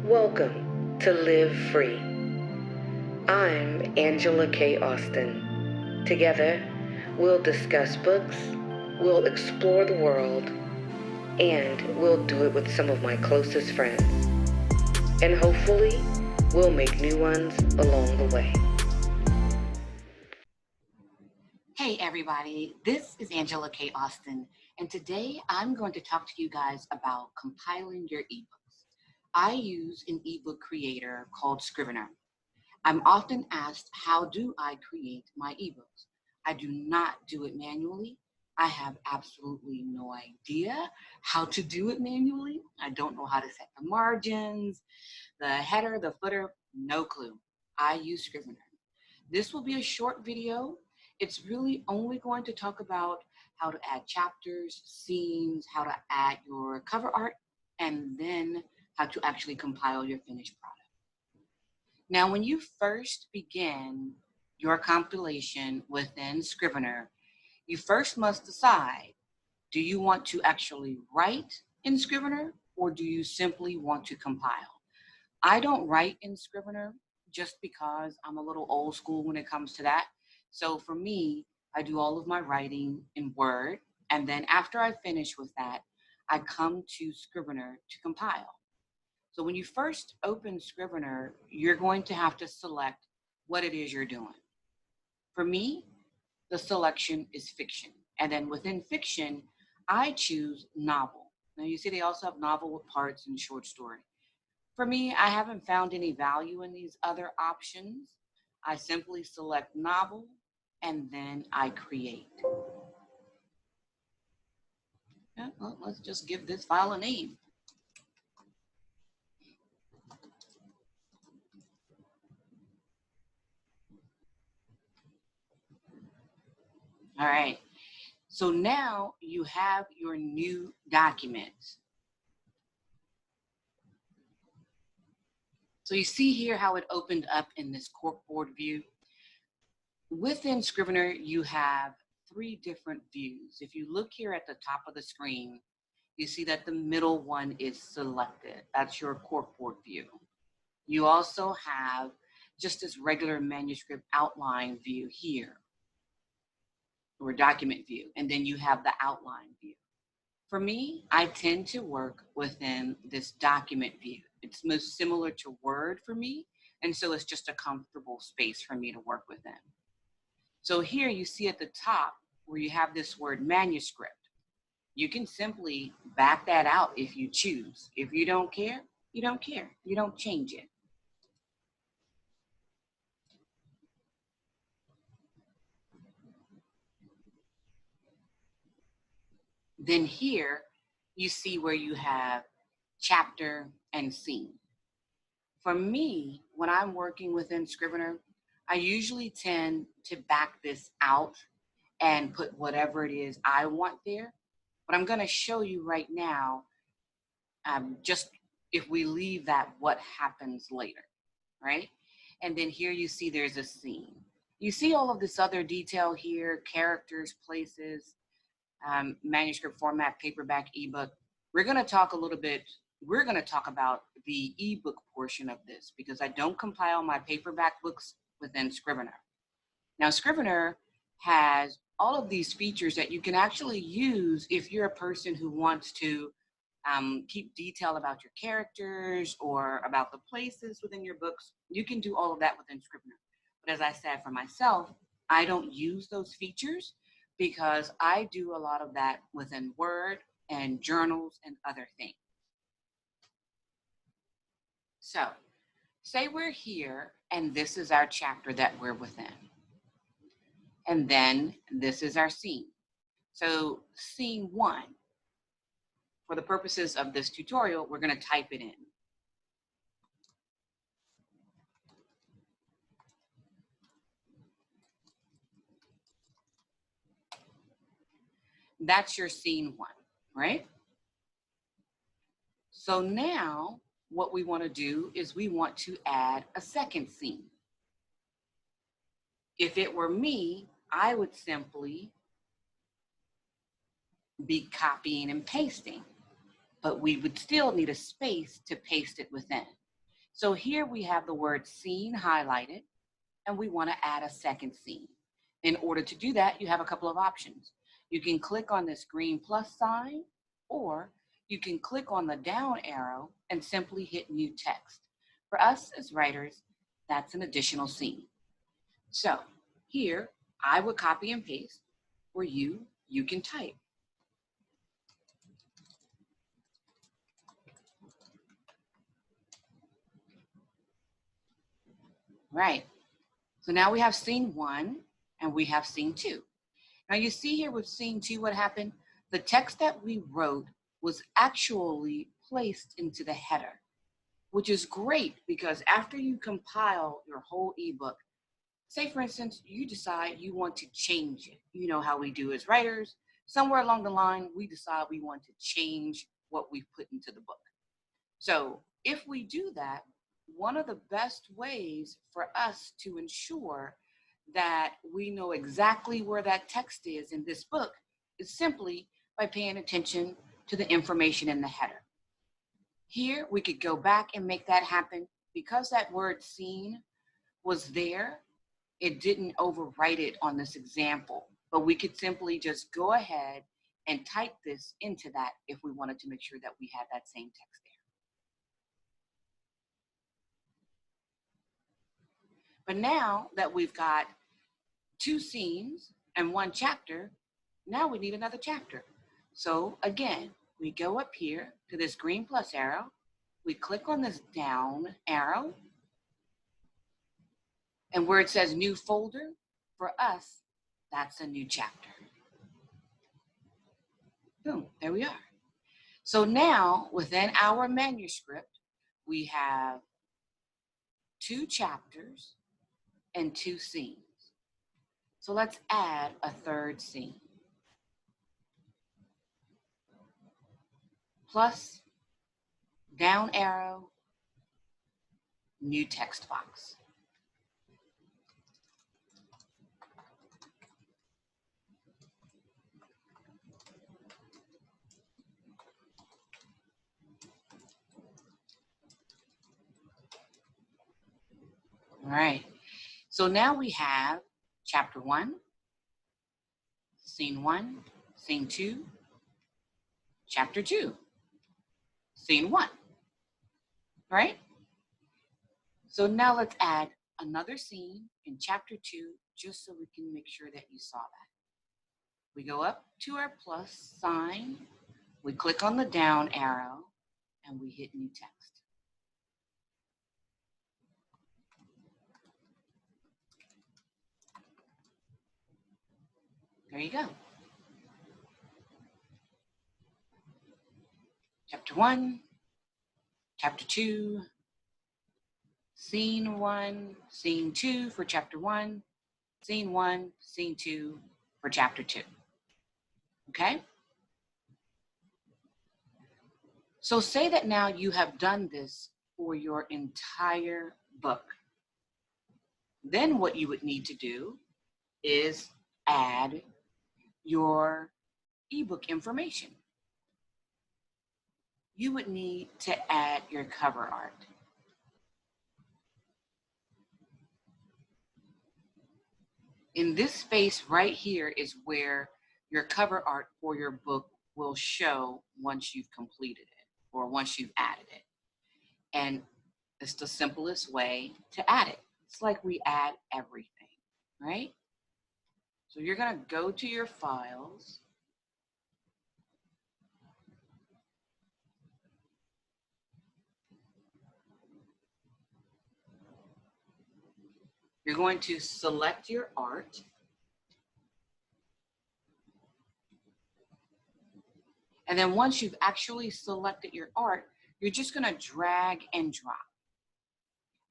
Welcome to Live Free. I'm Angela K. Austin. Together, we'll discuss books, we'll explore the world, and we'll do it with some of my closest friends. And hopefully, we'll make new ones along the way. Hey everybody, this is Angela K. Austin, and today I'm going to talk to you guys about compiling your ebooks. I use an ebook creator called Scrivener. I'm often asked, how do I create my ebooks? I do not do it manually. I have absolutely no idea how to do it manually. I don't know how to set the margins, the header, the footer, no clue. I use Scrivener. This will be a short video. It's really only going to talk about how to add chapters, scenes, how to add your cover art, and then how to actually compile your finished product. Now, when you first begin your compilation within Scrivener, you first must decide, do you want to actually write in Scrivener or do you simply want to compile? I don't write in Scrivener just because I'm a little old school when it comes to that. So for me, I do all of my writing in Word, and then after I finish with that, I come to Scrivener to compile. So when you first open Scrivener, you're going to have to select what it is you're doing. For me, the selection is fiction. And then within fiction, I choose novel. Now you see they also have novel with parts and short story. For me, I haven't found any value in these other options. I simply select novel and then I create. Yeah, well, let's just give this file a name. All right, so now you have your new document. So you see here how it opened up in this corkboard view. Within Scrivener, you have three different views. If you look here at the top of the screen, you see that the middle one is selected. That's your corkboard view. You also have just this regular manuscript outline view here, or document view, and then you have the outline view. For me, I tend to work within this document view. It's most similar to Word for me, and so it's just a comfortable space for me to work within. So here you see at the top where you have this word manuscript. You can simply back that out if you choose. If you don't care, you don't care. You don't change it. Then here you see where you have chapter and scene. For me, when I'm working within Scrivener, I usually tend to back this out and put whatever it is I want there. But I'm going to show you right now, just if we leave that, what happens later, right? And then here you see there's a scene. You see all of this other detail here, characters, places, manuscript format, paperback, ebook. We're going to talk about the ebook portion of this because I don't compile my paperback books within Scrivener. Now, Scrivener has all of these features that you can actually use if you're a person who wants to keep detail about your characters or about the places within your books. You can do all of that within Scrivener. But as I said, for myself, I don't use those features because I do a lot of that within Word and journals and other things. So say we're here and this is our chapter that we're within. And then this is our scene. So scene 1, for the purposes of this tutorial, we're going to type it in. That's your scene 1, right? So now what we want to do is we want to add a second scene. If it were me, I would simply be copying and pasting, but we would still need a space to paste it within. So here we have the word scene highlighted, and we want to add a second scene. In order to do that, you have a couple of options. You can click on this green plus sign, or you can click on the down arrow and simply hit new text. For us as writers, that's an additional scene. So here, I would copy and paste. For you, you can type. Right. So now we have scene 1 and we have scene 2. Now you see here with scene 2 what happened? The text that we wrote was actually placed into the header, which is great because after you compile your whole ebook, say for instance, you decide you want to change it. You know how we do as writers. Somewhere along the line, we decide we want to change what we put into the book. So if we do that, one of the best ways for us to ensure that we know exactly where that text is in this book is simply by paying attention to the information in the header. Here, we could go back and make that happen. Because that word scene was there, it didn't overwrite it on this example, but we could simply just go ahead and type this into that if we wanted to make sure that we had that same text there. But now that we've got 2 scenes and 1 chapter, now we need another chapter. So again, we go up here to this green plus arrow, we click on this down arrow, and where it says new folder, for us, that's a new chapter. Boom, there we are. So now within our manuscript, we have 2 chapters and 2 scenes. So let's add a third scene. Plus, down arrow, new text box. All right, so now we have chapter 1, scene 1, scene 2, chapter 2, scene 1, right? So now let's add another scene in chapter 2, just so we can make sure that you saw that. We go up to our plus sign, we click on the down arrow, and we hit new text. There you go. Chapter 1, chapter 2, scene 1, scene 2 for chapter 1, scene 1, scene 2 for chapter 2. Okay? So say that now you have done this for your entire book. Then what you would need to do is add your ebook information. You would need to add your cover art. In this space right here is where your cover art for your book will show once you've completed it or once you've added it. And it's the simplest way to add it. It's like we add everything, right? So you're going to go to your files. You're going to select your art. And then once you've actually selected your art, you're just going to drag and drop.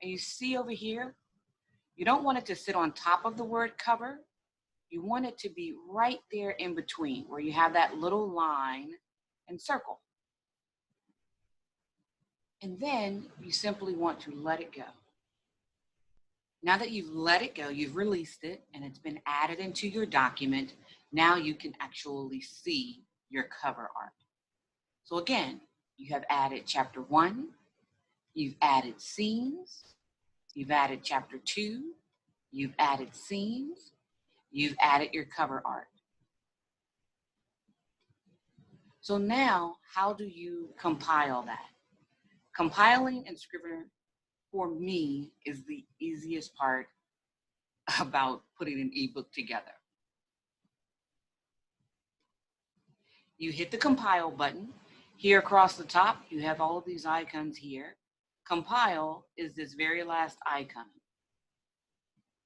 And you see over here, you don't want it to sit on top of the word cover. You want it to be right there in between where you have that little line and circle. And then you simply want to let it go. Now that you've let it go, you've released it and it's been added into your document, now you can actually see your cover art. So again, you have added chapter 1, You've added scenes, you've added chapter 2, you've added scenes, you've added your cover art. So now, how do you compile that? Compiling in Scrivener, for me, is the easiest part about putting an ebook together. You hit the compile button. Here across the top, you have all of these icons here. Compile is this very last icon.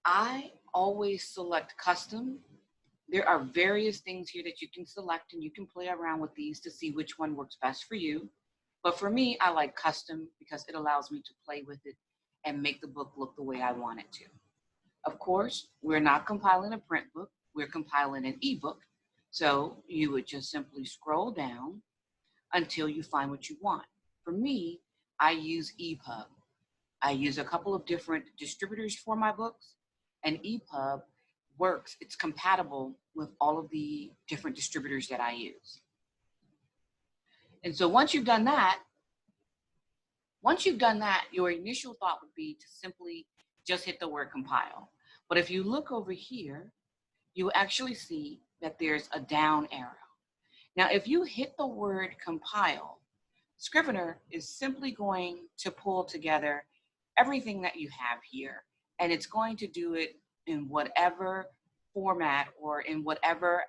I always select custom. There are various things here that you can select, and you can play around with these to see which one works best for you. But for me, I like custom because it allows me to play with it and make the book look the way I want it to. Of course, we're not compiling a print book, we're compiling an ebook. So you would just simply scroll down until you find what you want. For me, I use EPUB. I use a couple of different distributors for my books, and EPUB works, it's compatible with all of the different distributors that I use. And so once you've done that, your initial thought would be to simply just hit the word compile. But if you look over here, you actually see that there's a down arrow. Now, if you hit the word compile, Scrivener is simply going to pull together everything that you have here, and it's going to do it in whatever format or in whatever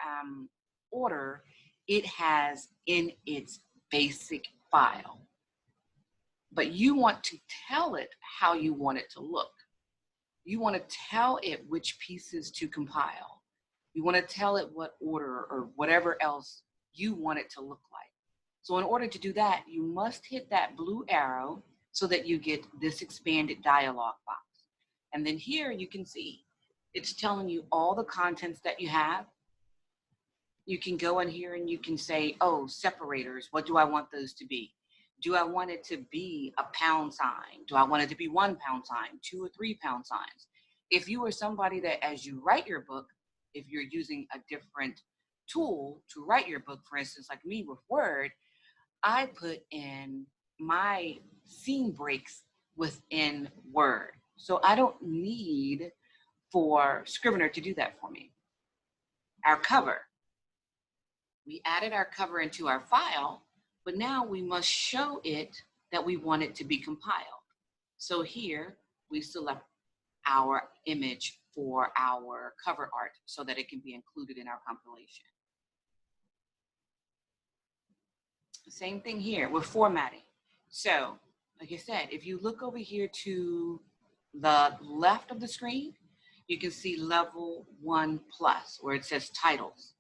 order it has in its basic file. But you want to tell it how you want it to look. You want to tell it which pieces to compile. You want to tell it what order or whatever else you want it to look like. So in order to do that, you must hit that blue arrow so that you get this expanded dialog box. And then here you can see it's telling you all the contents that you have. You can go in here and you can say, oh, separators, what do I want those to be? Do I want it to be a pound sign? Do I want it to be 1 pound sign, 2 or 3 pound signs? If you are somebody that as you write your book, if you're using a different tool to write your book, for instance, like me with Word, I put in my scene breaks within Word. So I don't need for Scrivener to do that for me. Our cover. We added our cover into our file, but now we must show it that we want it to be compiled. So here we select our image for our cover art so that it can be included in our compilation. Same thing here with formatting. So, like I said, if you look over here to the left of the screen, you can see level 1 plus where it says titles.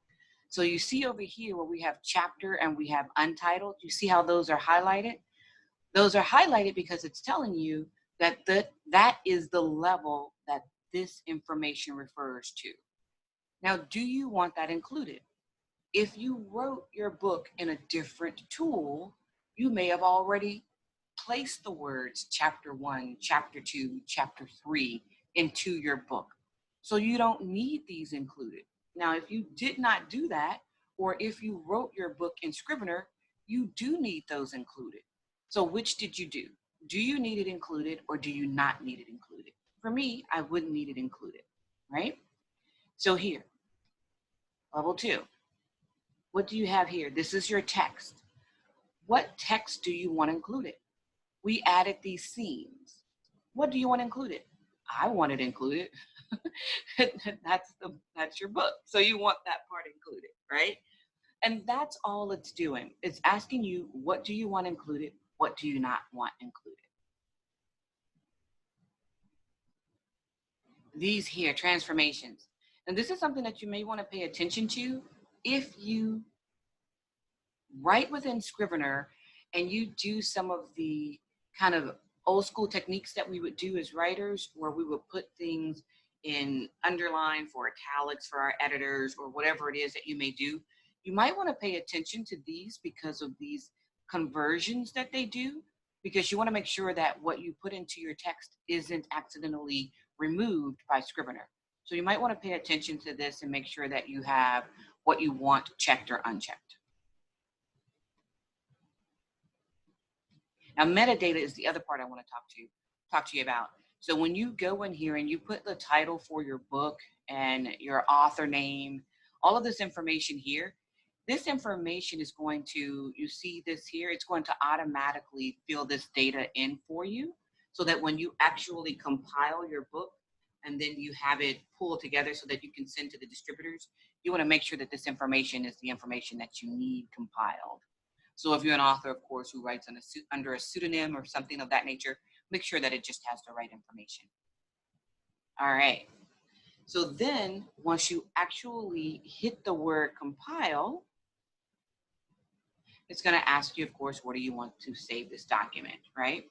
So you see over here where we have chapter and we have untitled, you see how those are highlighted? Those are highlighted because it's telling you that that is the level that this information refers to. Now, do you want that included? If you wrote your book in a different tool, you may have already placed the words chapter 1, chapter 2, chapter 3 into your book. So you don't need these included. Now, if you did not do that, or if you wrote your book in Scrivener, you do need those included. So which did you do? Do you need it included or do you not need it included? For me, I wouldn't need it included, right? So here, level 2. What do you have here? This is your text. What text do you want included? We added these scenes. What do you want included? I want it included. That's your book. So you want that part included, right? And that's all it's doing. It's asking you, what do you want included? What do you not want included? These here, transformations. And this is something that you may want to pay attention to if you write within Scrivener and you do some of the kind of old school techniques that we would do as writers, where we would put things in underline for italics for our editors or whatever it is that you may do. You might want to pay attention to these because of these conversions that they do, because you want to make sure that what you put into your text isn't accidentally removed by Scrivener. So you might want to pay attention to this and make sure that you have what you want checked or unchecked. Now, metadata is the other part I want to talk to you about. So when you go in here and you put the title for your book and your author name, all of this information here, this information is going to, you see this here, it's going to automatically fill this data in for you so that when you actually compile your book and then you have it pulled together so that you can send to the distributors, you want to make sure that this information is the information that you need compiled. So if you're an author, of course, who writes under a pseudonym or something of that nature, make sure that it just has the right information. All right. So then once you actually hit the word compile, it's going to ask you, of course, what do you want to save this document, right?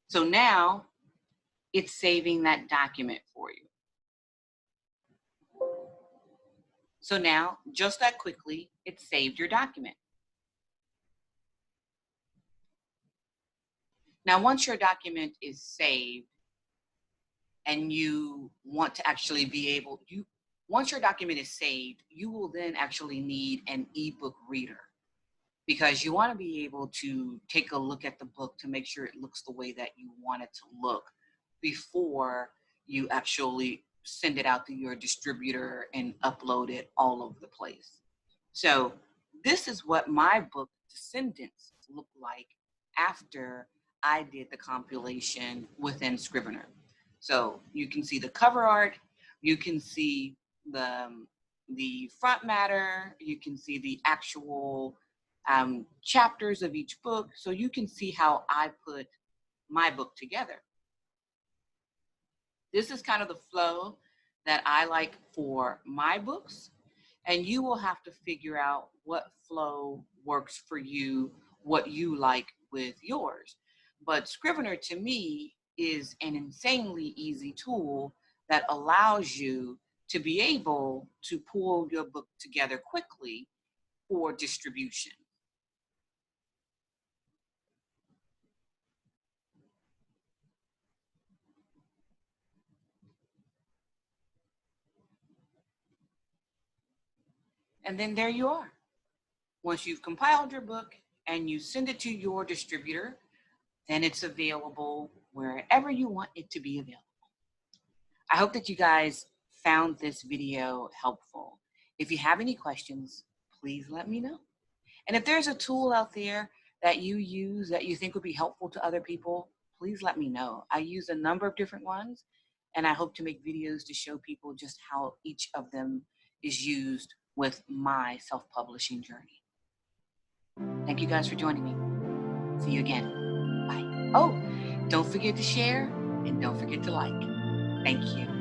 So now it's saving that document for you. So now, just that quickly, it saved your document. Now, once your document is saved and you want to actually be able, once your document is saved, you will then actually need an ebook reader because you want to be able to take a look at the book to make sure it looks the way that you want it to look before you actually send it out to your distributor and upload it all over the place. So this is what my book Descendants looked like after I did the compilation within Scrivener. So you can see the cover art, you can see the front matter, you can see the actual chapters of each book. So you can see how I put my book together. This is kind of the flow that I like for my books, and you will have to figure out what flow works for you, what you like with yours. But Scrivener to me is an insanely easy tool that allows you to be able to pull your book together quickly for distribution. And then there you are. Once you've compiled your book and you send it to your distributor, then it's available wherever you want it to be available. I hope that you guys found this video helpful. If you have any questions, please let me know. And if there's a tool out there that you use that you think would be helpful to other people, please let me know. I use a number of different ones, and I hope to make videos to show people just how each of them is used with my self-publishing journey. Thank you guys for joining me. See you again. Bye. Oh, don't forget to share and don't forget to like. Thank you.